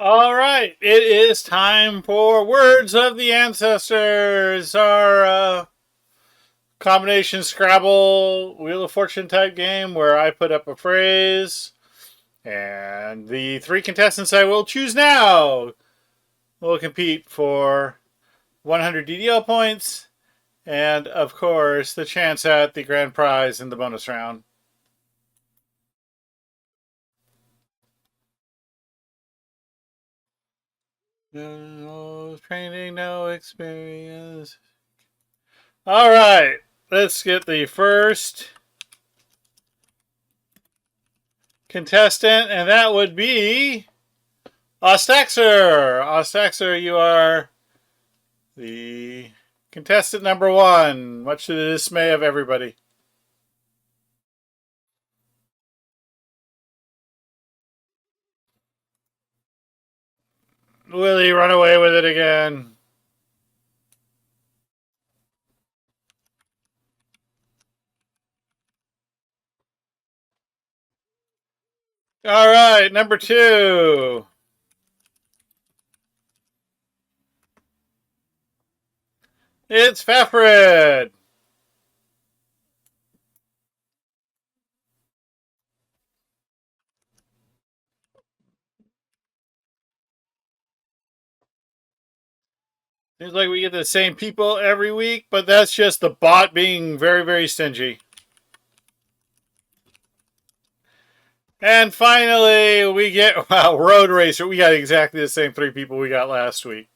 All right, it is time for Words of the Ancestors, our combination Scrabble Wheel of Fortune type game where I put up a phrase and the three contestants I will choose now will compete for 100 DDL points and, of course, the chance at the grand prize in the bonus round. No training, no experience. All right, let's get the first contestant, and that would be Ostaxer. Ostaxer, you are the contestant number one, much to the dismay of everybody. Will he run away with it again? All right, number two. It's Fafred. Seems like we get the same people every week, but that's just the bot being very, very stingy. And finally, we get, wow, Road Racer. We got exactly the same three people we got last week.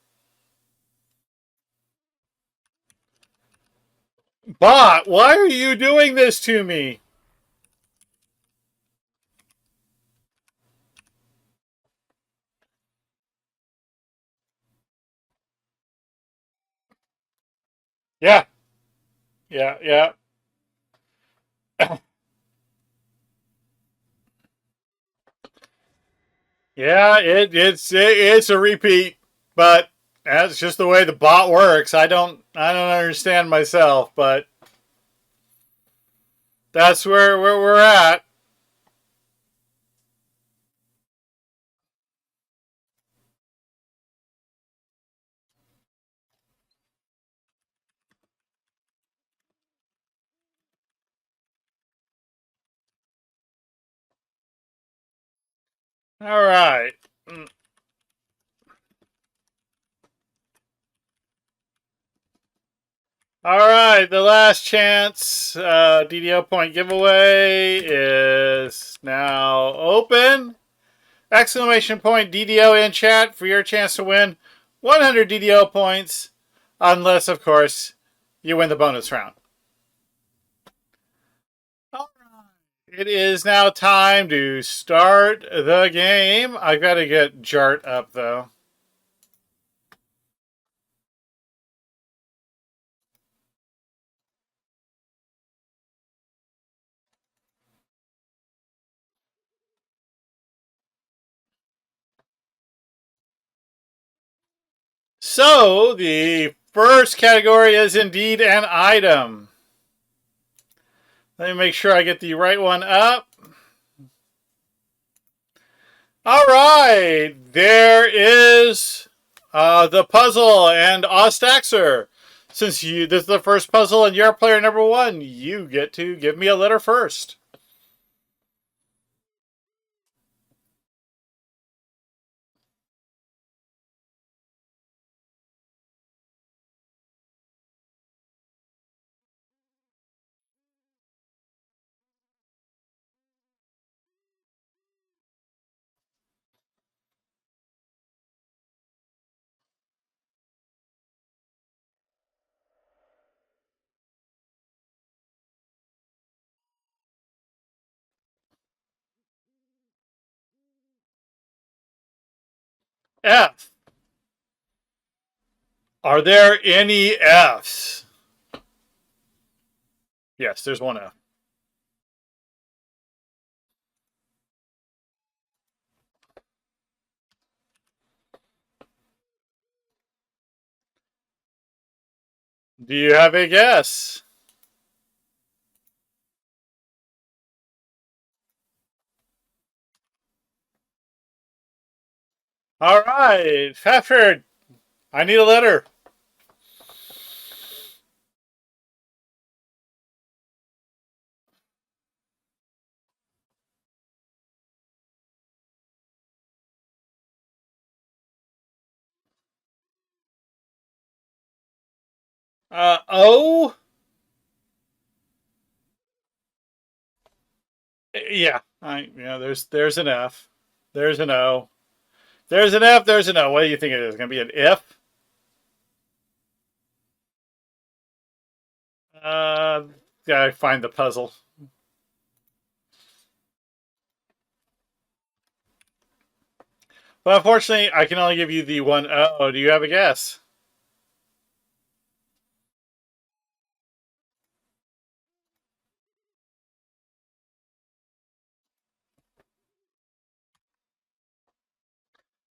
Bot, why are you doing this to me? Yeah, yeah. Yeah, it's a repeat, but that's just the way the bot works. I don't understand myself, but that's where we're at. All right. All right, the last chance DDO point giveaway is now open. Exclamation point DDO in chat for your chance to win 100 DDO points, unless, of course, you win the bonus round. All right. It is now time to start the game. I've got to get Jart up, though. So, the first category is indeed an item. Let me make sure I get the right one up. All right, there is the puzzle and Ostaxer. Since this is the first puzzle and you're player number one, you get to give me a letter first. F. Are there any Fs? Yes, there's one F. Do you have a guess? All right, Pfeffer, I need a letter. O. Yeah, there's an F. There's an O. There's an F. There's an O. What do you think it is? Going to be an F? Uh, Gotta find the puzzle. But unfortunately, I can only give you the one O. Do you have a guess?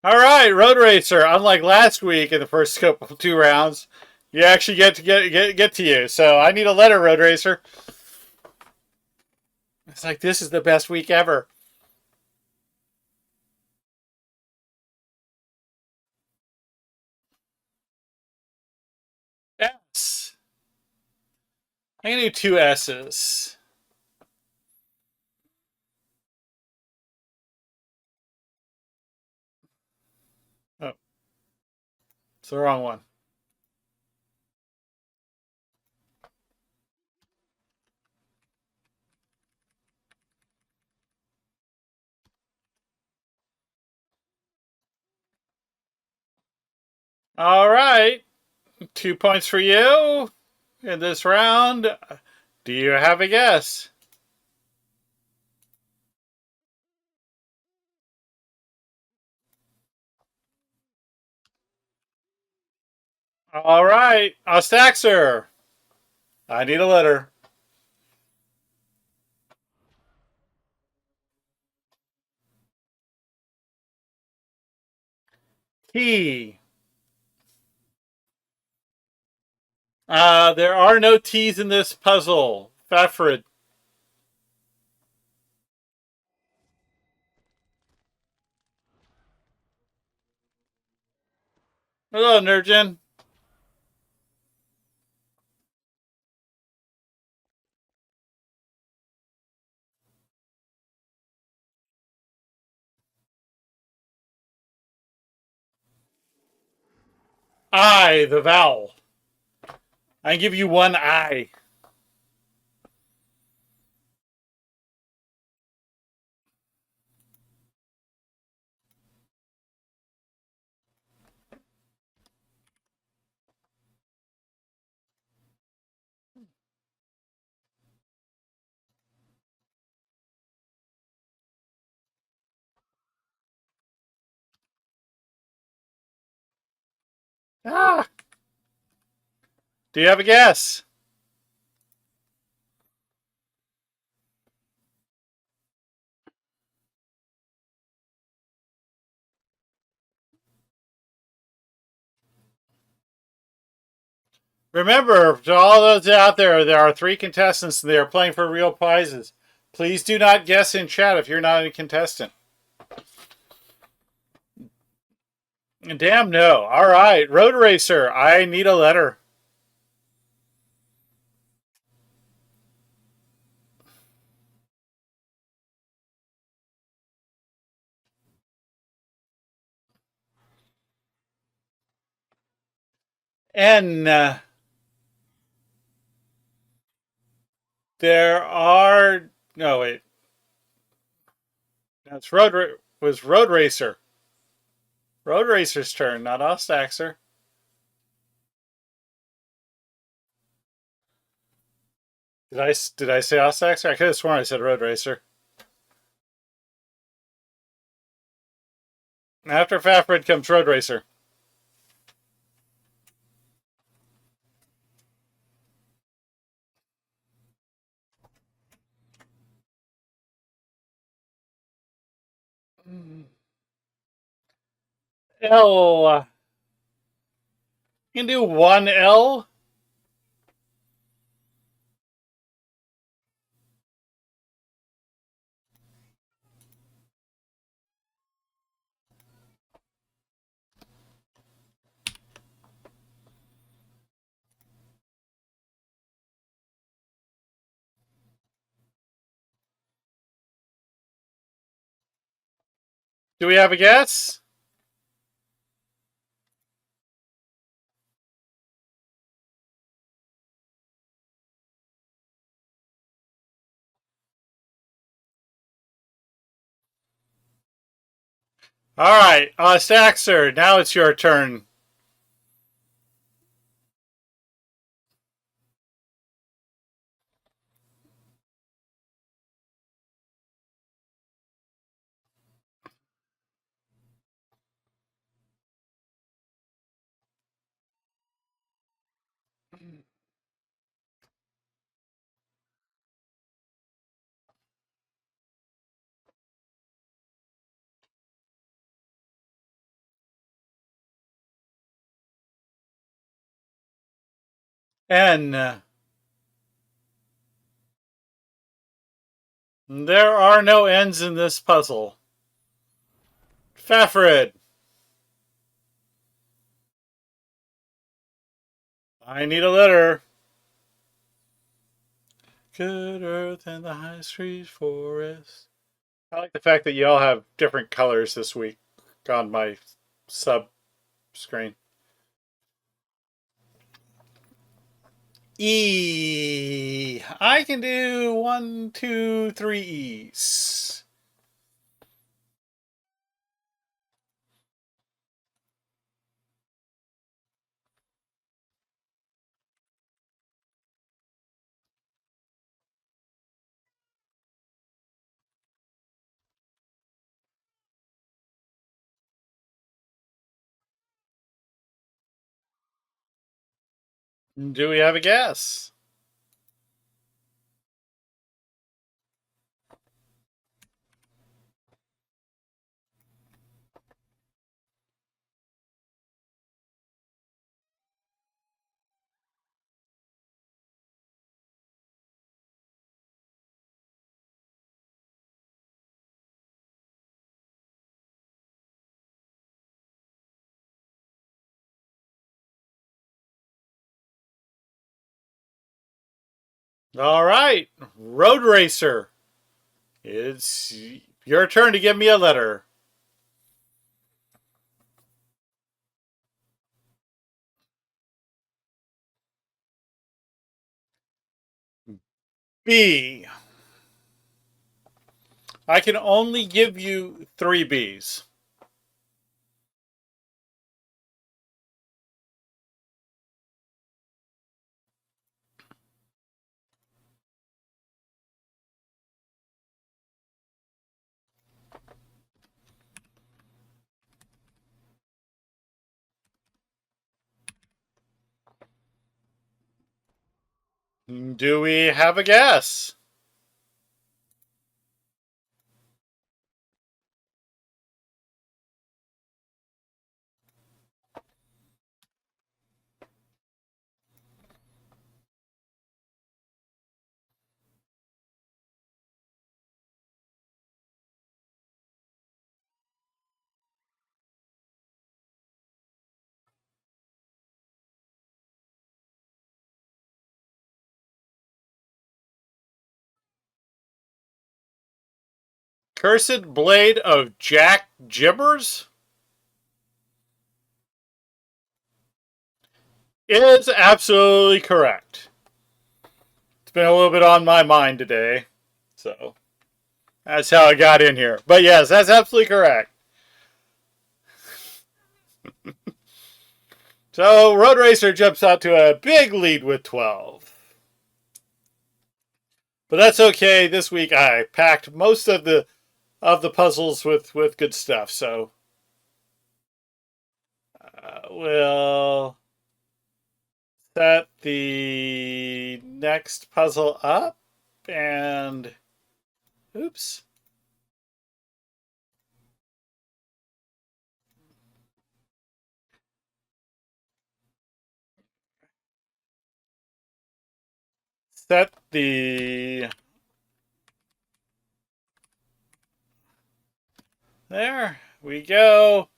All right, Road Racer. Unlike last week in the first couple 2 rounds, you actually get to get to you. So I need a letter, Road Racer. It's like this is the best week ever. S. I'm gonna do two S's. Oh, it's the wrong one. All right, 2 points for you in this round. Do you have a guess? All right, Ostaxer. I need a letter. T. There are no T's in this puzzle. Fafford. Hello, Nurgen. I, the vowel. I give you one I. Ah. Do you have a guess? Remember, to all those out there are 3 contestants and they are playing for real prizes. Please do not guess in chat if you're not a contestant. Damn no. All right, Road Racer. I need a letter. N. There are no wait. That's was Road Racer. Road Racer's turn, not Ostaxer. Did I say Ostaxer? I could have sworn I said Road Racer. After Faffred comes Road Racer. L. You can do one L. Do we have a guess? All right, Staxer, now it's your turn. N. There are no N's in this puzzle. Fafrid. I need a letter. Good earth and the high street forest. I like the fact that you all have different colors this week on my sub screen. E. I can do 1, 2, 3 E's. Do we have a guess? All right, Road Racer. It's your turn to give me a letter. B. I can only give you 3 B's. Do we have a guess? Cursed Blade of Jack Gibbers is absolutely correct. It's been a little bit on my mind today, so that's how I got in here. But yes, that's absolutely correct. So Road Racer jumps out to a big lead with 12. But that's okay. This week I packed most of the puzzles with good stuff. So we'll set the next puzzle up and oops. Set the there we go.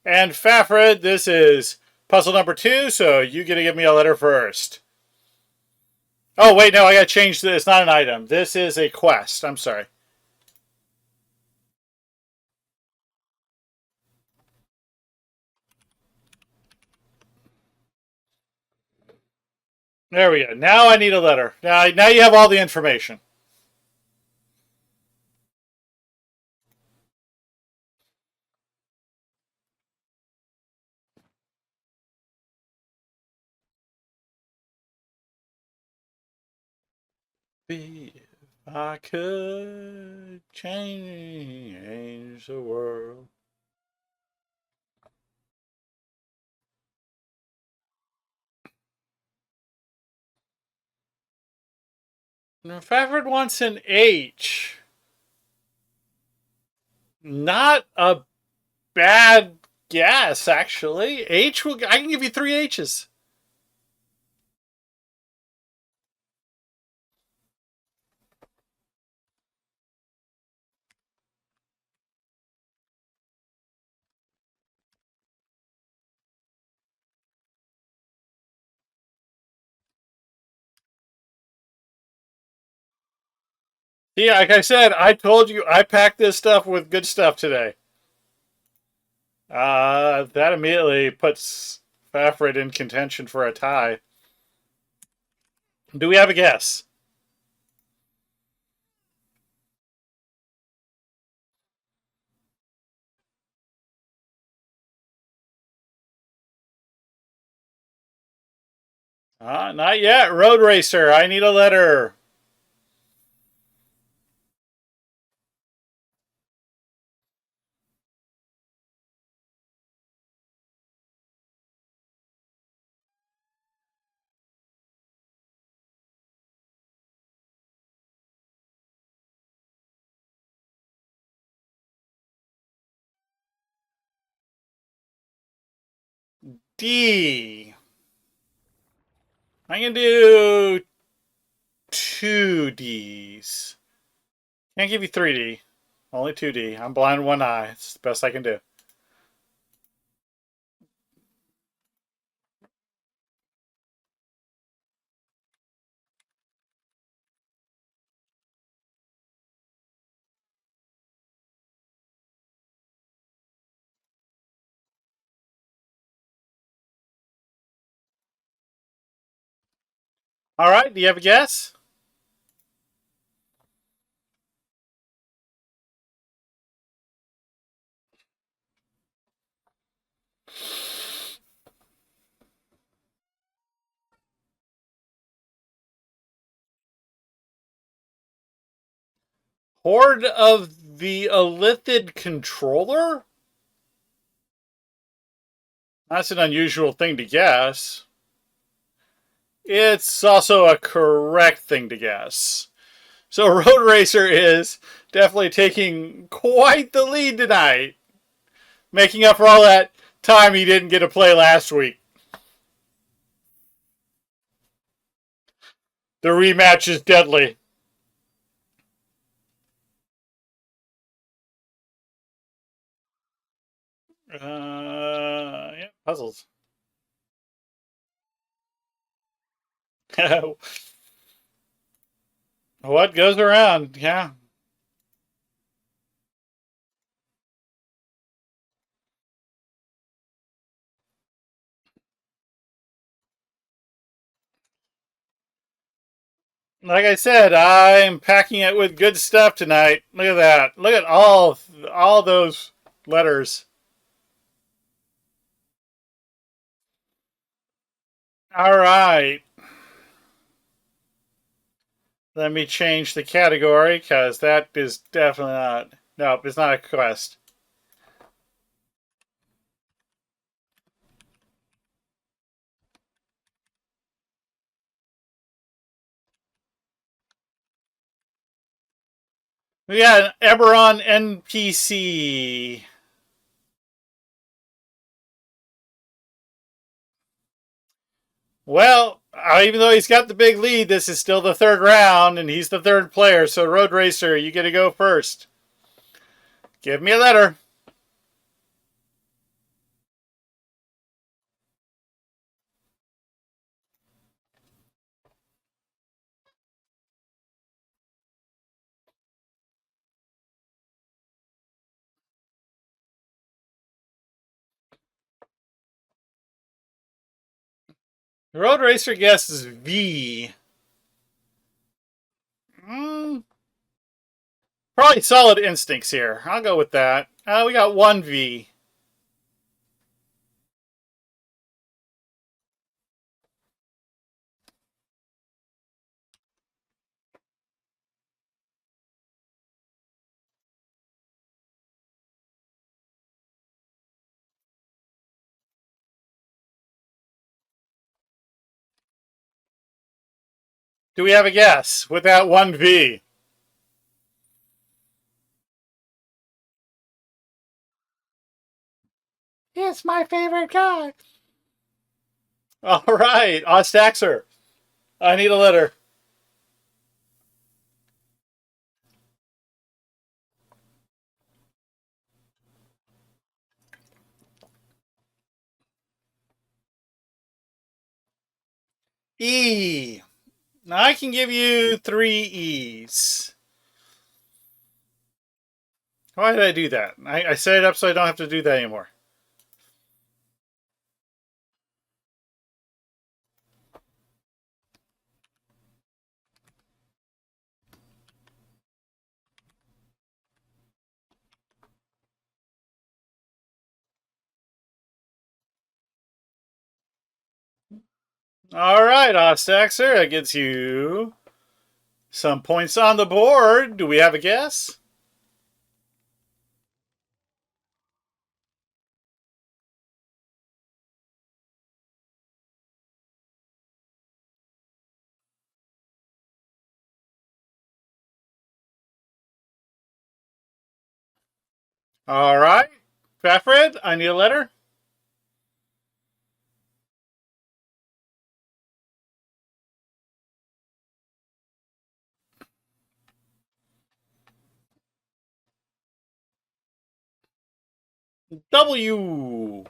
And Fafred, this is puzzle number 2, so you get to give me a letter first. Oh, wait, no, I got to change this. It's not an item. This is a quest. I'm sorry. There we go. Now I need a letter. Now you have all the information. If I could change the world. If Alfred wants an H, not a bad guess, actually. I can give you three H's. Yeah, like I said, I told you I packed this stuff with good stuff today. That immediately puts Alfred in contention for a tie. Do we have a guess? Not yet. Road Racer. I need a letter. D. I can do two D's. Can't give you 3D. Only 2D. I'm blind in one eye. It's the best I can do. All right. Do you have a guess? Horde of the Elithid Controller? That's an unusual thing to guess. It's also a correct thing to guess. So Road Racer is definitely taking quite the lead tonight, making up for all that time he didn't get to play last week. The rematch is deadly. Yeah, puzzles. What goes around? Yeah. Like I said, I'm packing it with good stuff tonight. Look at that. Look at all those letters. All right. Let me change the category because that is definitely not. Nope, it's not a quest. We got an Eberron NPC. Well, even though he's got the big lead, this is still the third round, and he's the third player. So, Road Racer, you get to go first. Give me a letter. Road Racer guesses V. Mm, probably Solid Instincts here. I'll go with that. We got one V. Do we have a guess with that one V? It's my favorite guy. All right, Ostaxer. I need a letter. E. Now I can give you 3 E's. Why did I do that? I set it up so I don't have to do that anymore. All right, Ostaxer, that gets you some points on the board. Do we have a guess? All right, Fafred, I need a letter. W.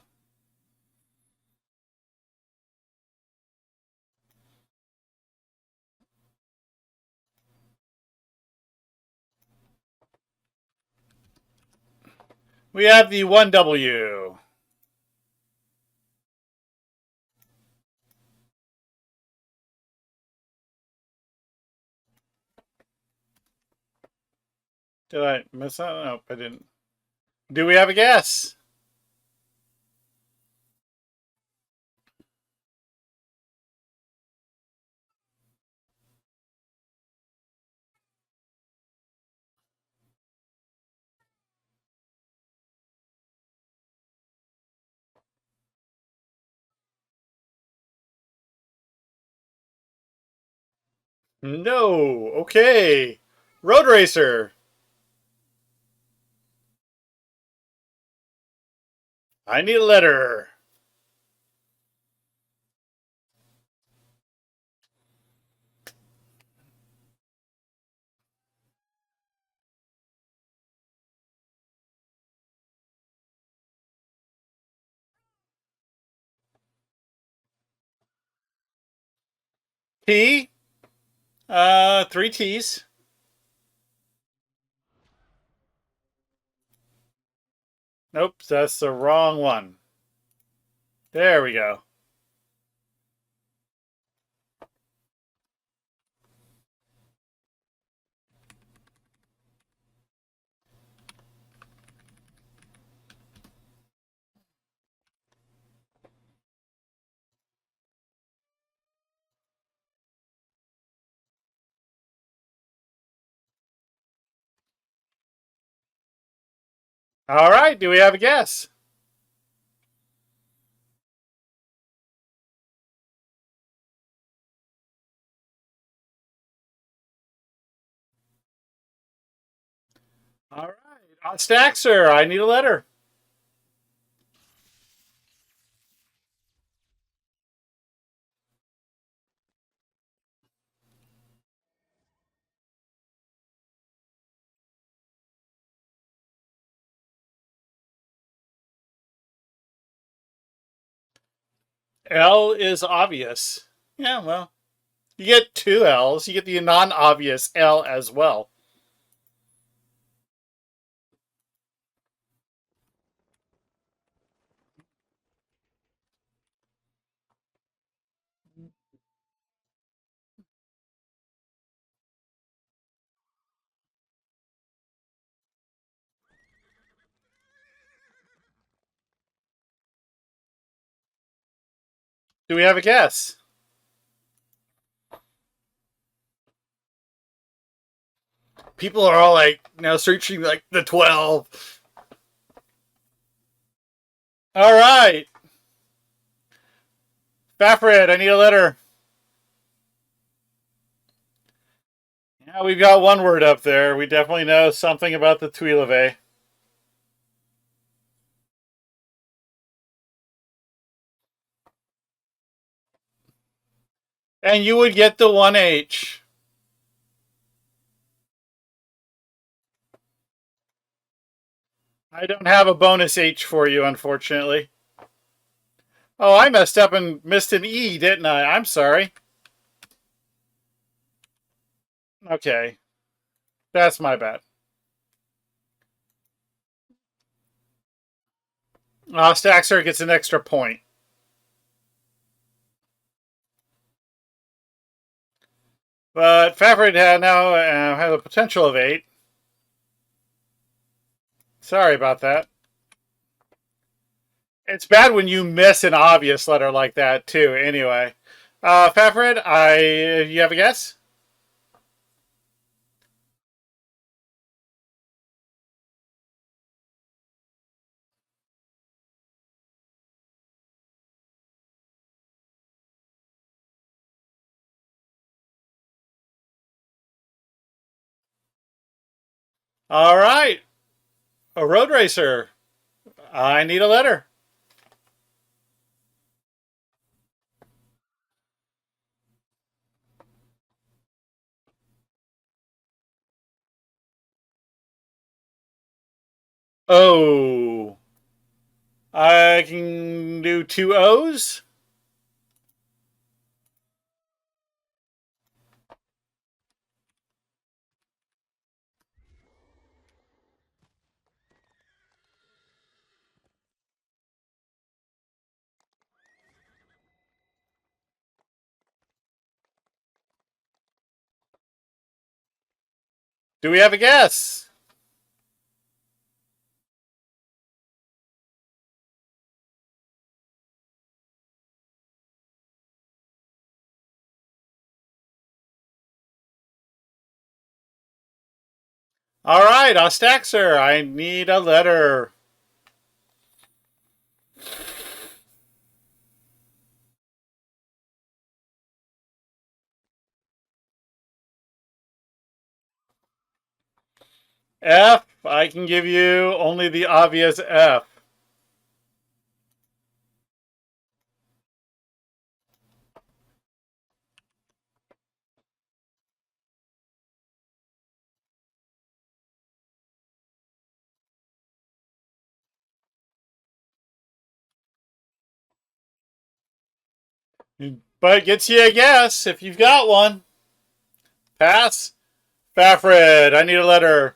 We have the 1W. Did I miss that? Nope, I didn't. Do we have a guess? No. Okay. Road Racer. I need a letter. T. 3 T's. Nope, that's the wrong one. There we go. All right, do we have a guess? All right, Staxer, I need a letter. L is obvious. Yeah, well, you get 2 L's. You get the non-obvious L as well. Do we have a guess? People are all like now searching like the 12. All right. Fafred, I need a letter. Yeah, we've got one word up there. We definitely know something about the Tuileve. And you would get the 1H. I don't have a bonus H for you, unfortunately. Oh, I messed up and missed an E, didn't I? I'm sorry. Okay. That's my bad. Staxer gets an extra point. But Fafred now has a potential of 8. Sorry about that. It's bad when you miss an obvious letter like that, too. Anyway. Fafred, you have a guess? All right. A road racer. I need a letter. O. I can do 2 O's. Do we have a guess? All right, Ostaxer, I need a letter. F, I can give you only the obvious F. But it gets you a guess if you've got one. Pass. Fafred, I need a letter.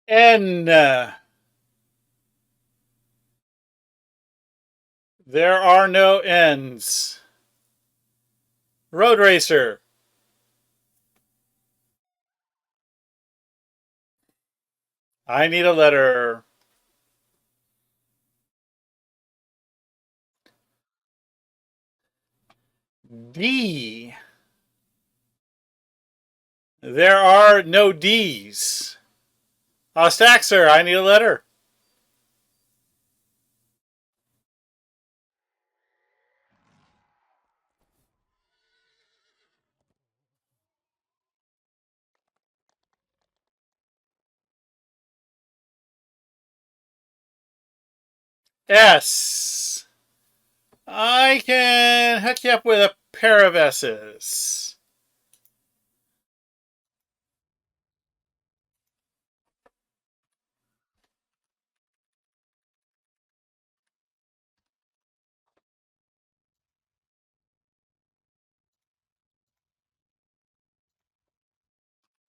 N. There are no N's. Road racer. I need a letter. D. There are no D's. Ostaxer, I need a letter. S. I can hook you up with a pair of S's.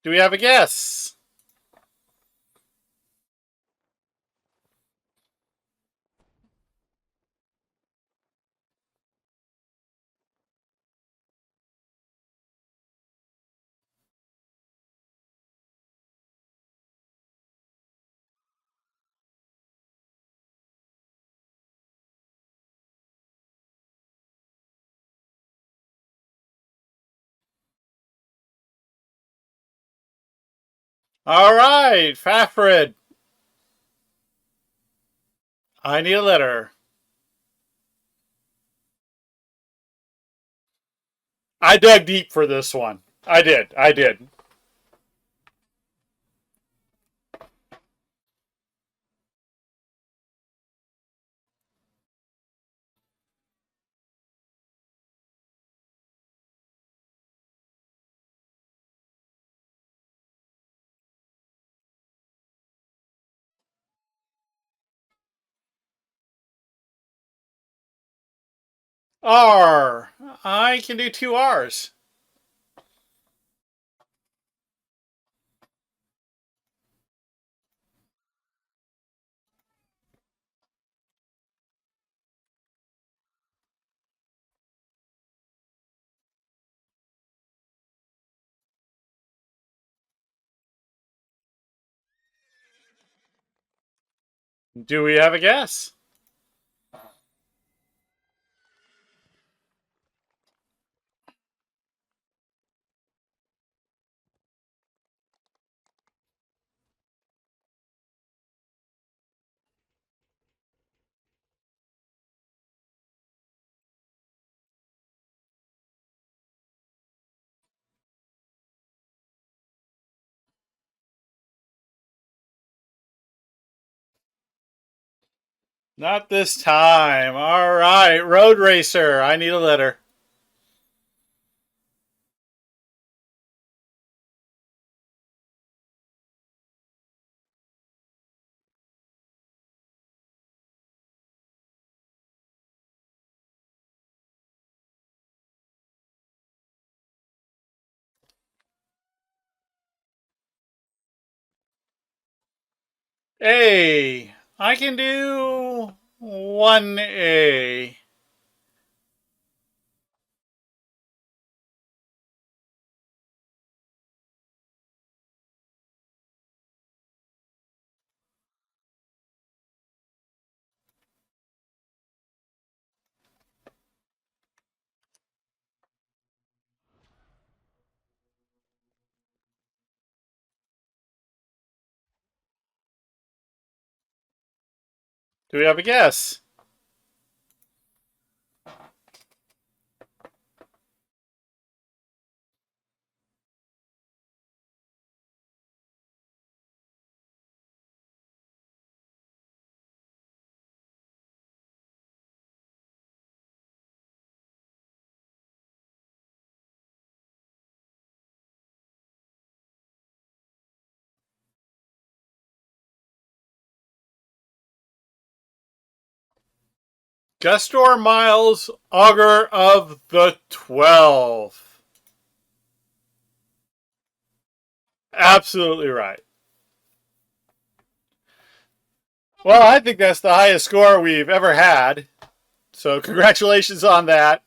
Do we have a guess? All right, Fafred. I need a letter. I dug deep for this one. I did. I did. R. I can do two R's. Do we have a guess? Not this time. All right, Road Racer. I need a letter. A. I can do 1A. Do we have a guess? Gustor Miles, Augur of the 12. Absolutely right. Well, I think that's the highest score we've ever had. So, congratulations on that.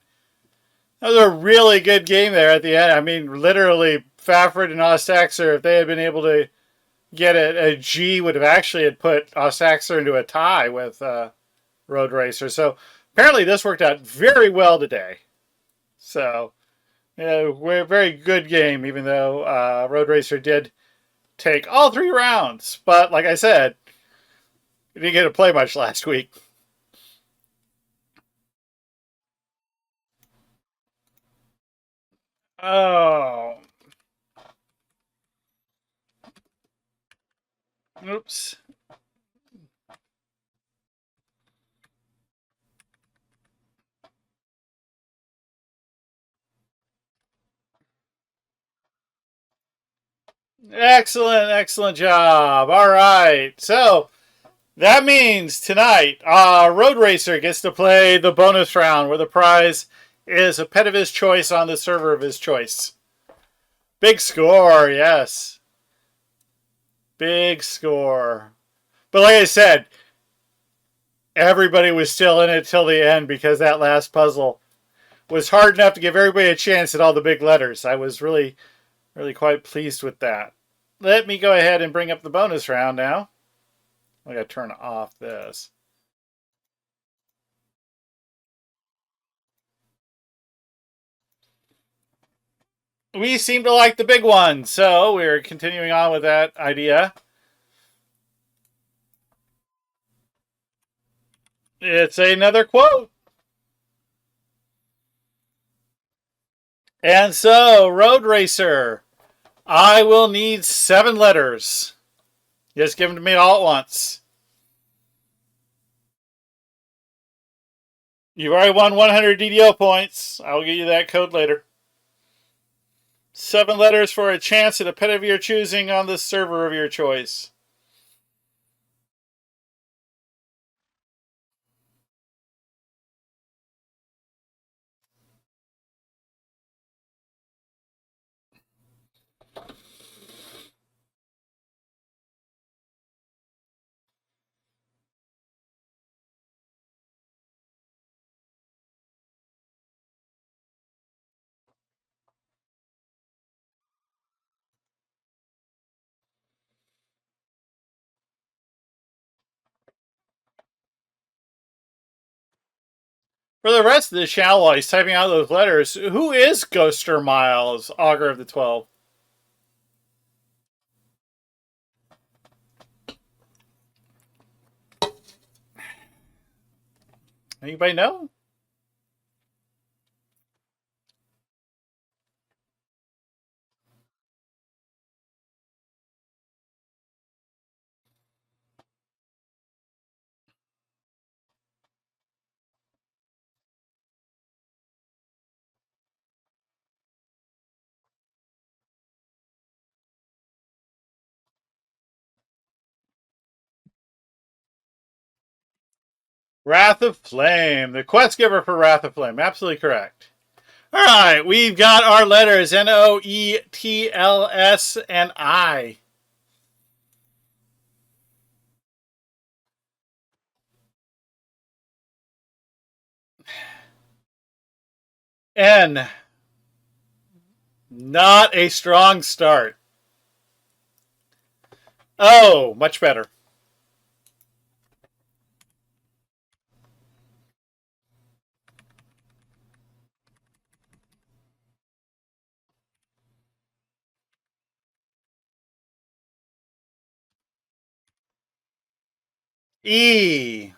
That was a really good game there at the end. I mean, literally, Fafford and Ostaxer, if they had been able to get a G, would have actually had put Ostaxer into a tie with Road Racer. So, apparently, this worked out very well today. So, yeah, we're a very good game, even though Road Racer did take all three rounds. But like I said, we didn't get to play much last week. Oh, oops. Excellent, excellent job. All right. So that means tonight, Road Racer gets to play the bonus round where the prize is a pet of his choice on the server of his choice. Big score, yes. Big score. But like I said, everybody was still in it till the end because that last puzzle was hard enough to give everybody a chance at all the big letters. I was really, really quite pleased with that. Let me go ahead and bring up the bonus round now. I gotta turn off this. We seem to like the big one, so we're continuing on with that idea. It's another quote. And so, Road Racer, I will need 7 letters. Just give them to me all at once. You've already won 100 DDO points. I will give you that code later. 7 letters for a chance at a pet of your choosing on the server of your choice. For the rest of the channel, while he's typing out those letters, who is Ghoster Miles, Augur of the 12? Anybody know? Wrath of Flame. The quest giver for Wrath of Flame. Absolutely correct. All right, we've got our letters Noetls and I. N. Not a strong start. O. Much better. E.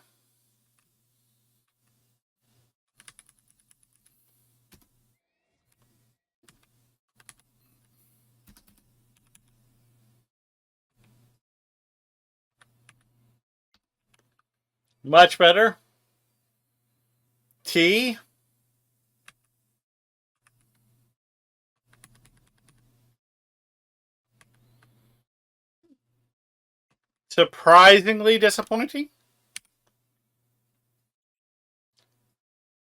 Much better. T. Surprisingly disappointing.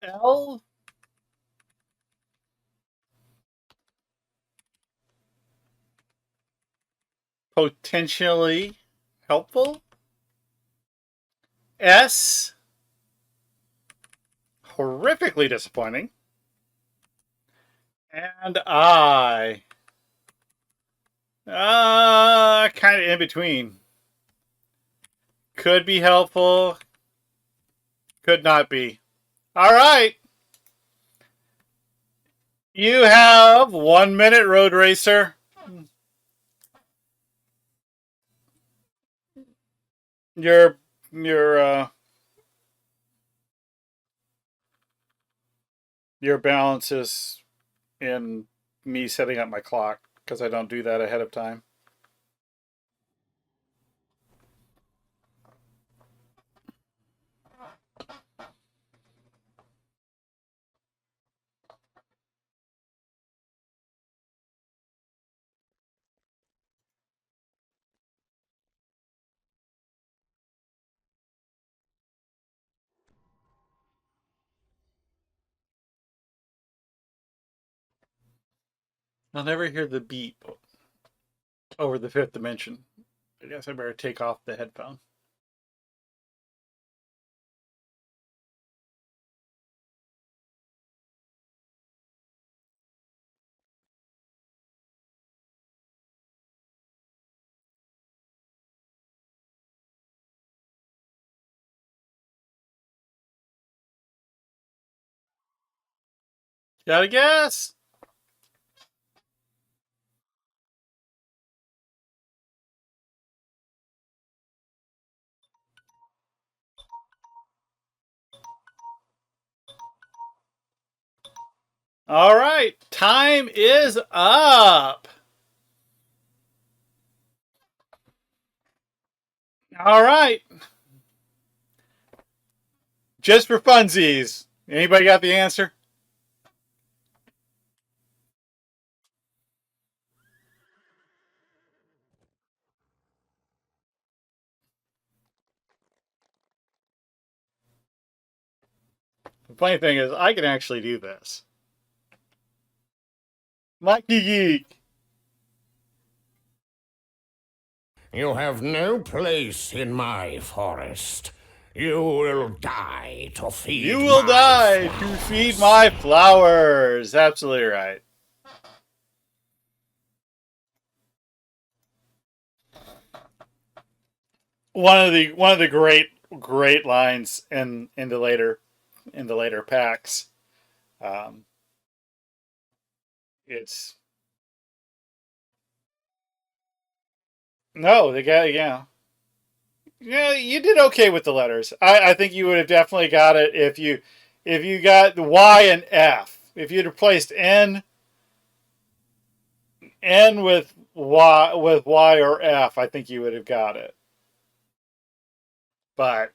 L. Potentially helpful. S. Horrifically disappointing. And I. Kind of in between. Could be helpful. Could not be. All right. You have 1 minute, Road Racer. Your your your balance is in me setting up my clock because I don't do that ahead of time. I'll never hear the beep over the 5th dimension. I guess I better take off the headphone. Got a guess? All right, time is up. All right, just for funsies. Anybody got the answer? The funny thing is, I can actually do this. Mikey Geek. You have no place in my forest. You will die to You feed will my die to feed my flowers. flowers. Absolutely right. One of the great lines in the later packs. Um, it's no the guy. Yeah, you did okay with the letters. I think you would have definitely got it if you got the Y and F. If you'd replaced N with Y or F, I think you would have got it. But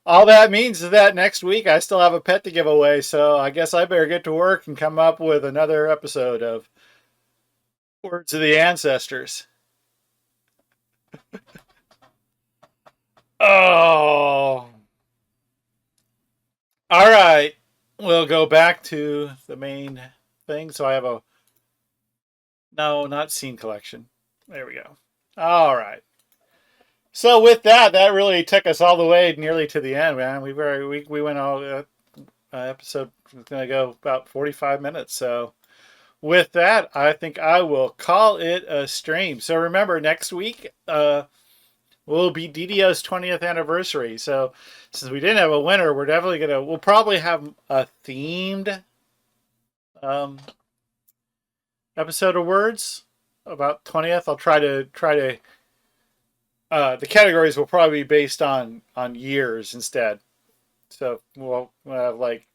all that means is that next week I still have a pet to give away, so I guess I better get to work and come up with another episode of Words of the Ancestors. Oh, all right. We'll go back to the main thing. So I have a no, not scene collection. There we go. All right. So with that, that really took us all the way nearly to the end, man. We went all episode was gonna go about 45 minutes. So with that, I think I will call it a stream. So remember, next week will be DDO's 20th anniversary. So since we didn't have a winner, we'll probably have a themed um, episode of words about 20th. I'll try to the categories will probably be based on years instead. So we'll have like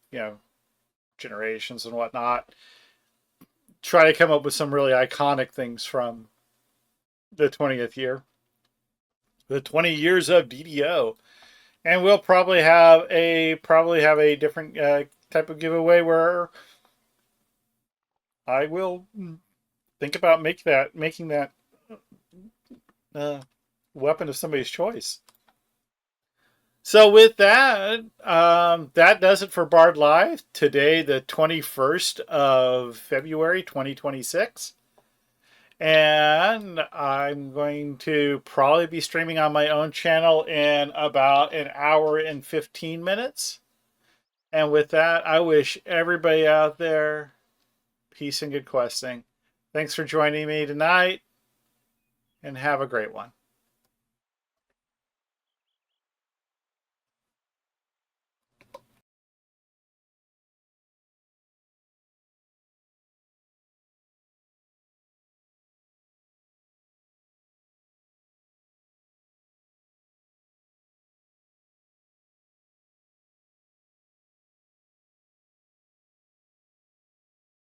generations and whatnot. Try to come up with some really iconic things from the 20th year, the 20 years of DDO, and we'll probably have a different type of giveaway where I will think about making that uh, weapon of somebody's choice. So with that, that does it for Bard Live today, the 21st of February, 2026. And I'm going to probably be streaming on my own channel in about an hour and 15 minutes. And with that, I wish everybody out there peace and good questing. Thanks for joining me tonight, and have a great one.